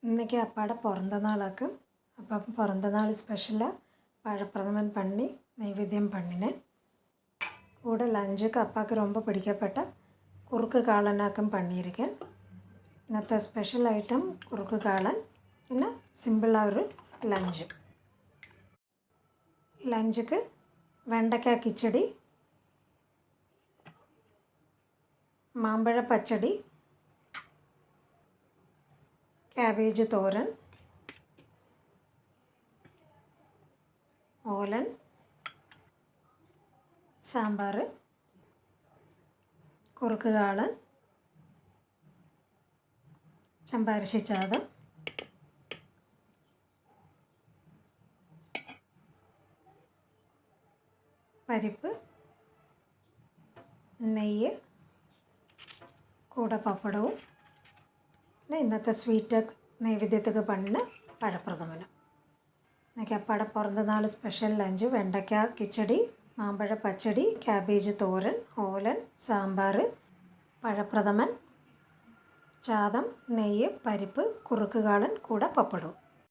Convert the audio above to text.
இன்றைக்கி அப்பாவோட பிறந்த நாளாக்கு அப்பா பிறந்த நாள் ஸ்பெஷலாக പഴപ്രഥമൻ பண்ணி നൈവേദ്യം பண்ணினேன். கூட லஞ்சுக்கு அப்பாவுக்கு ரொம்ப பிடிக்கப்பட்ட குறுக்கு காளானாக்கும் பண்ணியிருக்கேன். ഇന്നത്തെ സ്പെഷ്യൽ ഐറ്റം കുറുക്ക് കാളൻ, പിന്നെ സിമ്പിളാக ഒരു ലഞ്ചുക്ക് വെണ്ടയ്ക്ക കിച്ചടി, മാമ്പഴ പച്ചടി, ക്യാബേജ് തോരൻ, ഓലൻ, സാമ്പാർ, കുറുക്ക് കാളൻ, ചെമ്പരിശി ചാതം, പരിപ്പ്, നെയ്യ്, കൂടെ പപ്പടവും, പിന്നെ ഇന്നത്തെ സ്വീറ്റ് നൈവേദ്യത്തൊക്കെ പണിന് പഴപ്രഥമനും. ഇന്നൊക്കെ അപ്പാടെ പിറന്നാൾ സ്പെഷ്യൽ ലഞ്ച് വെണ്ടയ്ക്ക കിച്ചടി, മാമ്പഴ പച്ചടി, ക്യാബേജ് തോരൻ, ഓലൻ, സാമ്പാർ, പഴപ്രഥമൻ, ചാതം, നെയ്യ്, പരിപ്പ്, കുറുക്ക് കാളൻ, കൂടെ പപ്പടവും.